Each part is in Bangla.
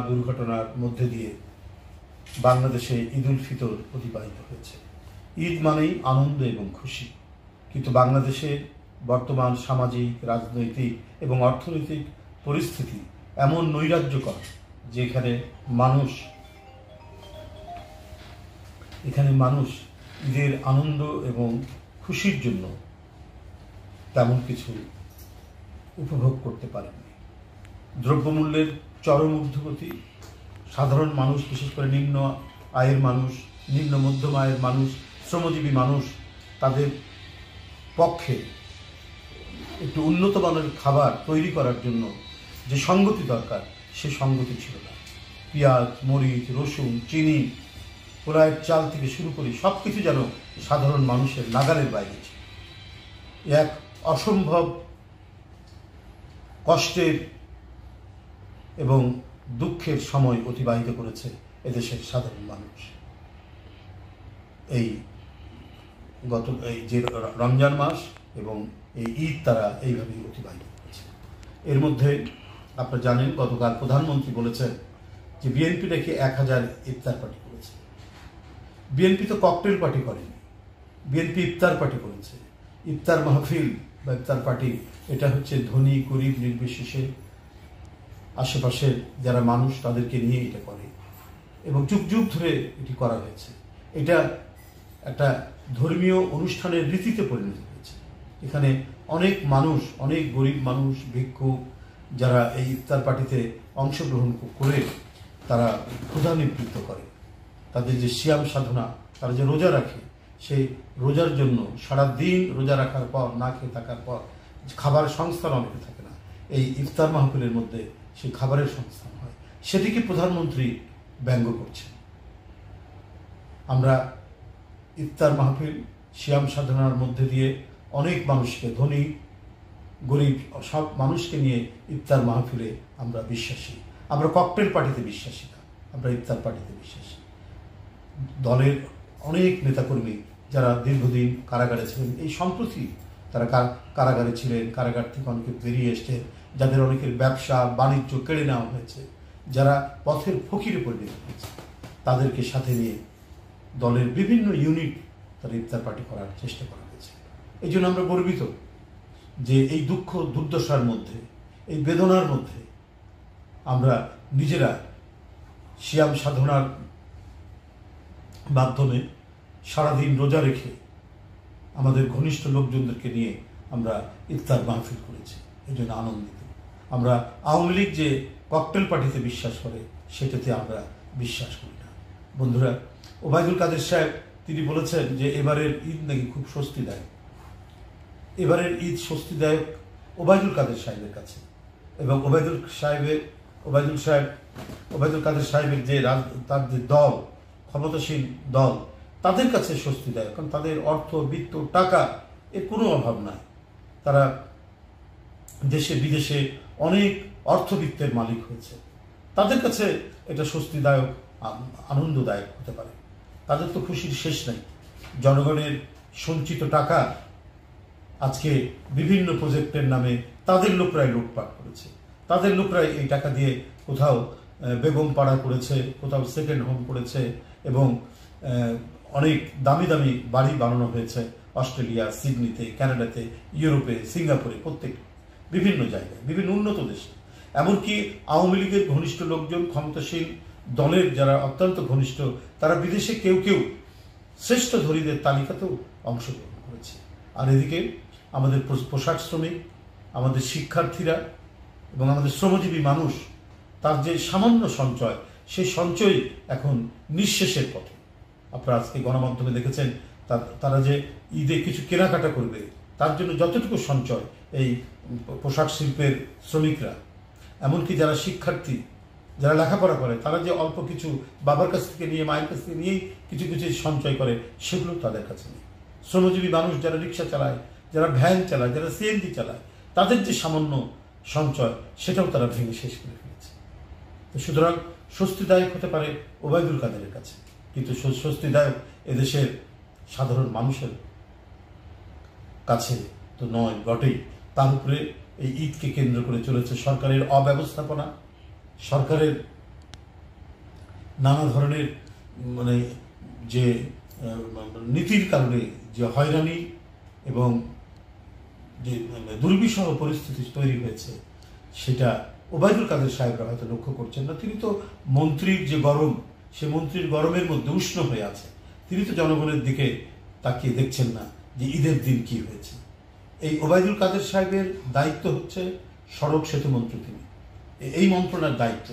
দুর্ঘটনার মধ্যে দিয়ে বাংলাদেশে ঈদ উল ফিতর অতিবাহিত হয়েছে। ঈদ মানেই আনন্দ এবং খুশি, কিন্তু বাংলাদেশের বর্তমান সামাজিক, রাজনৈতিক এবং অর্থনৈতিক পরিস্থিতি এমন নৈরাজ্যকর যে এখানে মানুষ ঈদের আনন্দ এবং খুশির জন্য তেমন কিছু উপভোগ করতে পারেনি। দ্রব্যমূল্যের চরম ঊর্ধ্বগতি, সাধারণ মানুষ, বিশেষ করে নিম্ন আয়ের মানুষ, নিম্ন মধ্যম আয়ের মানুষ, শ্রমজীবী মানুষ, তাদের পক্ষে একটু উন্নত মানের খাবার তৈরি করার জন্য যে সঙ্গতি দরকার সে সঙ্গতি ছিল না। পেঁয়াজ, মরিচ, রসুন, চিনি, পোলায়ের চাল থেকে শুরু করে সব কিছু যেন সাধারণ মানুষের নাগালের বাইরে ছিল। এক অসম্ভব কষ্টের এবং দুঃখের সময় অতিবাহিত করেছে এদেশের সাধারণ মানুষ। এই যে রমজান মাস এবং এই ঈদ তারা এইভাবেই অতিবাহিত করেছে। এর মধ্যে আপনারা জানেন, গতকাল প্রধানমন্ত্রী বলেছেন যে বিএনপি নাকি 1000 ইফতার পার্টি করেছে। বিএনপি তো ককটেল পার্টি করেনি, বিএনপি ইফতার পার্টি করেছে। ইফতার মাহফিল বা ইফতার পার্টি এটা হচ্ছে ধনী গরিব নির্বিশেষে আশেপাশের যারা মানুষ তাদেরকে নিয়ে এটা করে এবং যুগ যুগ ধরে এটি করা হয়েছে। এটা একটা ধর্মীয় অনুষ্ঠানের রীতিতে পরিণত হয়েছে। এখানে অনেক মানুষ, অনেক গরিব মানুষ, ভিক্ষুক যারা এই ইফতার পার্টিতে অংশগ্রহণ করে তারা ক্ষুধা নিবৃত্ত করে। তাদের যে সিয়াম সাধনা, তারা যে রোজা রাখে, সেই রোজার জন্য সারা দিন রোজা রাখার পর, না খেয়ে থাকার পর খাবারের সংস্থান অনেকে থাকে না, এই ইফতার মাহফিলের মধ্যে সেই খাবারের সংস্থান হয়। সেটিকে প্রধানমন্ত্রী ব্যঙ্গ করছেন। আমরা ইফতার মাহফিল, সিয়াম সাধনার মধ্যে দিয়ে অনেক মানুষকে, ধনী গরিব সব মানুষকে নিয়ে ইফতার মাহফিলে আমরা বিশ্বাসী। আমরা ককটেল পার্টিতে বিশ্বাসী না, আমরা ইফতার পার্টিতে বিশ্বাসী। দলের অনেক নেতাকর্মী যারা দীর্ঘদিন কারাগারে ছিলেন, এই সম্প্রতি তারা কারাগারে ছিলেন, কারাগার থেকে অনেকে বেরিয়ে এসছেন, যাদের অনেকের ব্যবসা বাণিজ্য কেড়ে নেওয়া হয়েছে, যারা পথের ফকিরে পরিণত হয়েছে, তাদেরকে সাথে নিয়ে দলের বিভিন্ন ইউনিট তারা ইফতার পার্টি করার চেষ্টা করা হয়েছে। এই জন্য আমরা গর্বিত যে এই দুঃখ দুর্দশার মধ্যে, এই বেদনার মধ্যে আমরা নিজেরা সিয়াম সাধনার মাধ্যমে সারাদিন রোজা রেখে আমাদের ঘনিষ্ঠ লোকজনদেরকে নিয়ে আমরা ইফতার মাহফিল করেছি। এই জন্য আনন্দিত। আমরা আওয়ামী লীগ যে ককটেল পার্টিতে বিশ্বাস করে সেটাতে আমরা বিশ্বাস করি না। বন্ধুরা, ওবায়দুল কাদের সাহেব তিনি বলেছেন যে এবারের ঈদ নাকি খুব স্বস্তিদায়ক। এবারের ঈদ স্বস্তিদায়ক ওবায়দুল কাদের সাহেবের কাছে, এবং ওবায়দুল কাদের সাহেবের যে তার যে দল, ক্ষমতাসীন দল, তাদের কাছে স্বস্তিদায়ক। কারণ তাদের অর্থ, বিত্ত, টাকা এর কোনো অভাব নাই। তারা দেশে বিদেশে অনেক অর্থবিত্তের মালিক হয়েছে। তাদের কাছে এটা স্বস্তিদায়ক, আনন্দদায়ক হতে পারে। তাদের তো খুশির শেষ নাই। জনগণের সঞ্চিত টাকা আজকে বিভিন্ন প্রজেক্টের নামে তাদের লোকরাই লুটপাট করেছে। তাদের লোকরাই এই টাকা দিয়ে কোথাও বেগম পাড়া করেছে, কোথাও সেকেন্ড হোম করেছে, এবং অনেক দামি দামি বাড়ি বানানো হয়েছে অস্ট্রেলিয়া, সিডনিতে, কানাডাতে, ইউরোপে, সিঙ্গাপুরে, প্রত্যেক বিভিন্ন জায়গায়, বিভিন্ন উন্নত দেশে। এমনকি আওয়ামী লীগের ঘনিষ্ঠ লোকজন, ক্ষমতাসীন দলের যারা অত্যন্ত ঘনিষ্ঠ, তারা বিদেশে কেউ কেউ শ্রেষ্ঠ ধনীদের তালিকাতেও অংশগ্রহণ করেছে। আর এদিকে আমাদের পোশাক শ্রমিক, আমাদের শিক্ষার্থীরা এবং আমাদের শ্রমজীবী মানুষ, তার যে সামান্য সঞ্চয়, সেই সঞ্চয় এখন নিঃশেষের পথে। আপনারা আজকে গণমাধ্যমে দেখেছেন তারা যে ঈদে কিছু কেনাকাটা করবে, তার জন্য যতটুকু সঞ্চয় এই পোশাক শিল্পের শ্রমিকরা, এমনকি যারা শিক্ষার্থী, যারা লেখাপড়া করে, তারা যে অল্প কিছু বাবার কাছ থেকে নিয়ে, মায়ের কাছ থেকে নিয়েই কিছু কিছু সঞ্চয় করে, সেগুলো তাদের কাছে নেই। শ্রমজীবী মানুষ যারা রিক্সা চালায়, যারা ভ্যান চালায়, যারা সিএনজি চালায়, তাদের যে সামান্য সঞ্চয় সেটাও তারা ভেঙে শেষ করে ফেলেছে। তো সুতরাং স্বস্তিদায়ক হতে পারে ওবায়দুল কাদেরের কাছে, কিন্তু স্বস্তিদায়ক এদেশের সাধারণ মানুষের কাছে তো নয় বটেই। তার উপরে এই ঈদকে কেন্দ্র করে চলেছে সরকারের অব্যবস্থাপনা, সরকারের নানা ধরনের মানে যে নীতির কারণে যে হয়রানি এবং যে দুর্বিষহ পরিস্থিতি তৈরি হয়েছে, সেটা ওবায়দুল কাদের সাহেবরা হয়তো লক্ষ্য করছেন না। তিনি তো মন্ত্রীর যে গরম, সে মন্ত্রীর গরমের মধ্যে উষ্ণ হয়ে আছে। তিনি তো জনগণের দিকে তাকিয়ে দেখছেন না যে ঈদের দিন কি হয়েছে। এই ওবায়দুল কাদের সাহেবের দায়িত্ব হচ্ছে সড়ক সেতু মন্ত্রী, তিনি এই মন্ত্রণার দায়িত্ব।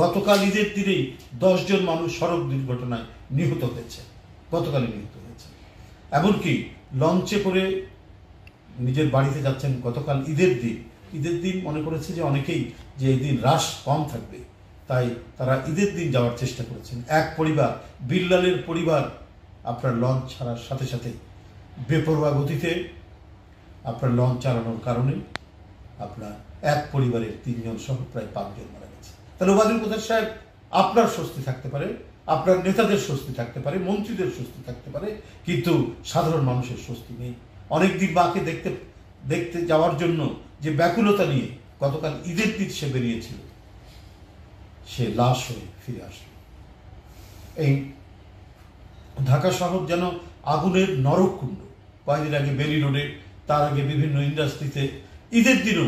গতকাল ঈদের দিনেই 10 জন মানুষ সড়ক দুর্ঘটনায় নিহত হয়েছে, গতকালই নিহত হয়েছে। এমনকি লঞ্চে করে নিজের বাড়িতে যাচ্ছেন গতকাল ঈদের দিন মনে করেছে যে অনেকেই যে এই দিন রাশ কম থাকবে, তাই তারা ঈদের দিন যাওয়ার চেষ্টা করেছেন। এক পরিবার, বিল্লালের পরিবার, আপনার লঞ্চ ছাড়ার সাথে সাথে বেপরোয়া গতিতে আপনার লঞ্চ চালানোর কারণে আপনার এক পরিবারের 3 জন সহ প্রায় 5 জন মারা গেছে। তাহলে ওবায়দুল কাদের সাহেব, আপনার স্বস্তি থাকতে পারে, আপনার নেতাদের স্বস্তি থাকতে পারে, মন্ত্রীদের স্বস্তি থাকতে পারে, কিন্তু সাধারণ মানুষের স্বস্তি নেই। অনেকদিন মাকে দেখতে যাওয়ার জন্য যে ব্যাকুলতা নিয়ে গতকাল ঈদের দিন সে বেরিয়েছিল, সে লাশ হয়ে ফিরে আসলো। এই ঢাকা শহর যেন আগুনের নরককুণ্ড। কয়েকদিন আগে বেলি রোডে, তার আগে বিভিন্ন ইন্ডাস্ট্রিতে ঈদের দিনও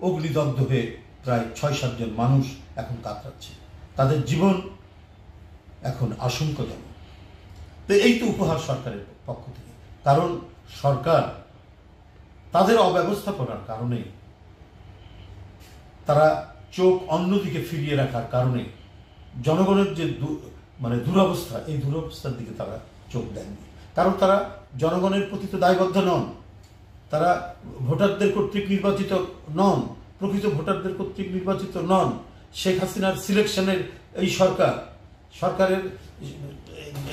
অগ্নিদগ্ধ হয়ে প্রায় 6-7 জন মানুষ এখন কাতরাচ্ছে। তাদের জীবন এখন আশঙ্কাজনক। তো এই তো উপহার সরকারের পক্ষ থেকে, কারণ সরকার তাদের অব্যবস্থাপনার কারণে, তারা চোখ অন্যদিকে ফিরিয়ে রাখার কারণে জনগণের যে দুরবস্থা, এই দুরবস্থার দিকে তারা চোখ দেননি। কারণ তারা জনগণের প্রতি তো দায়বদ্ধ নন, তারা ভোটারদের কর্তৃক নির্বাচিত নন, প্রকৃত ভোটারদের কর্তৃক নির্বাচিত নন। শেখ হাসিনার সিলেকশনের এই সরকারের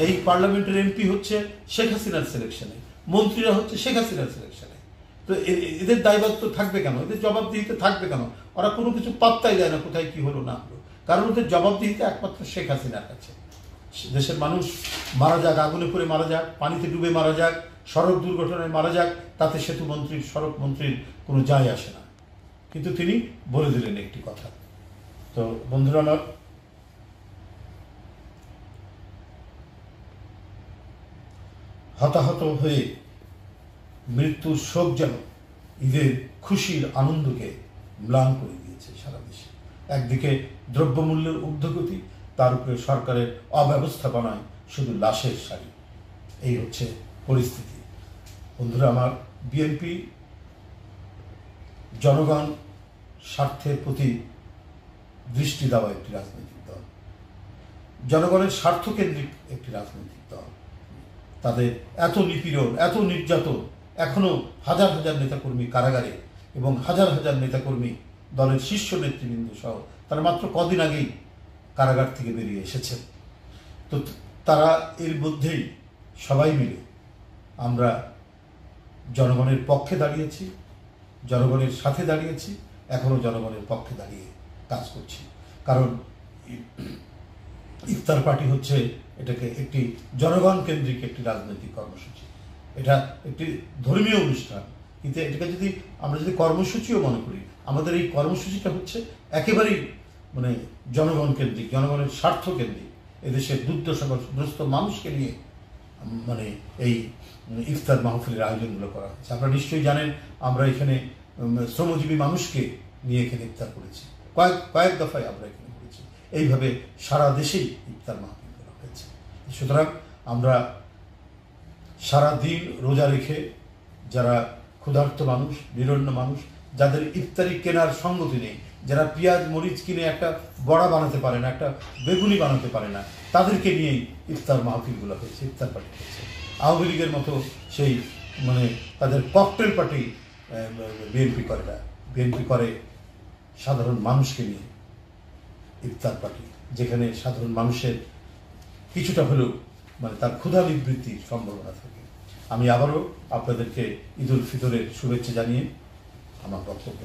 এই পার্লামেন্টের এমপি হচ্ছে শেখ হাসিনার সিলেকশনে, মন্ত্রীরা হচ্ছে শেখ হাসিনার সিলেকশনে। তো এদের দায়বদ্ধ থাকবে কেন, এদের জবাবদিহিতে থাকবে কেন? ওরা কোনো কিছু পাত্তাই দেয় না কোথায় কি হলো না হলো, কারণ ওদের জবাবদিহিতে একমাত্র শেখ হাসিনার কাছে। দেশের মানুষ মারা যাক, আগুনে পড়ে মারা যাক, পানিতে ডুবে মারা যাক, সড়ক দুর্ঘটনায় মারা যাক, তাতে সেতু মন্ত্রীর, সড়ক মন্ত্রীর কোনো যায় আসে না। কিন্তু তিনি বলে দিলেন একটি কথা। তো বন্ধুরা আমার, হতাহত হয়ে মৃত্যুর শোক যেন ঈদের খুশির আনন্দকে ম্লান করে দিয়েছে সারা দেশে। একদিকে দ্রব্যমূল্যের ঊর্ধ্বগতি, তার উপরে সরকারের অব্যবস্থাপনায় শুধু লাশের সারি। এই হচ্ছে পরিস্থিতি। বন্ধুরা আমার, বিএনপি জনগণ স্বার্থের প্রতি দৃষ্টি দেওয়া একটি রাজনৈতিক দল, জনগণের স্বার্থকেন্দ্রিক একটি রাজনৈতিক দল। তাদের এত নিপীড়ন, এত নির্যাতন, এখনো হাজার হাজার নেতাকর্মী কারাগারে, এবং হাজার হাজার নেতাকর্মী দলের শীর্ষ নেতৃবৃন্দ সহ তারা মাত্র কদিন আগেই কারাগার থেকে বেরিয়ে এসেছেন। তো তারা এর মধ্যেই সবাই মিলে আমরা জনগণের পক্ষে দাঁড়িয়েছি, জনগণের সাথে দাঁড়িয়েছি, এখনো জনগণের পক্ষে দাঁড়িয়ে কাজ করছি। কারণ ইফতার পার্টি হচ্ছে এটাকে একটি জনগণ কেন্দ্রিক একটি রাজনৈতিক কর্মসূচি, এটা একটি ধর্মীয় অনুষ্ঠান, কিন্তু এটাকে যদি আমরা কর্মসূচিও মনে করি, আমাদের এই কর্মসূচিটা হচ্ছে একেবারেই জনগণ কেন্দ্রিক, জনগণের স্বার্থ কেন্দ্রিক। এদেশের দুর্দশাগ্রস্ত মানুষকে নিয়ে এই ইফতার মাহফিলের আয়োজনগুলো করা হচ্ছে। আপনারা নিশ্চয়ই জানেন, আমরা এখানে শ্রমজীবী মানুষকে নিয়ে এখানে ইফতার করেছি, কয়েক দফায় আমরা এখানে করেছি। এইভাবে সারা দেশেই ইফতার মাহফিল করা হয়েছে। সুতরাং আমরা সারা দিন রোজা রেখে যারা ক্ষুধার্ত মানুষ, নিরন্ন মানুষ, যাদের ইফতারি কেনার সঙ্গতি নেই, যারা পেঁয়াজ মরিচ কিনে একটা বড়া বানাতে পারে না, একটা বেগুনি বানাতে পারে না, তাদেরকে নিয়েই ইফতার মাহফিলগুলো হয়েছে, ইফতার পার্টি হয়েছে। আওয়ামী লীগের মতো সেই তাদের ককটেল পার্টি বিএনপি করে না, বিএনপি করে সাধারণ মানুষকে নিয়ে ইফতার পার্টি, যেখানে সাধারণ মানুষের কিছুটা হলেও তার ক্ষুধা নিবৃত্তির সম্ভাবনা থাকে। আমি আবারও আপনাদেরকে ঈদ উল ফিতরের শুভেচ্ছা জানিয়ে আমার বক্তব্য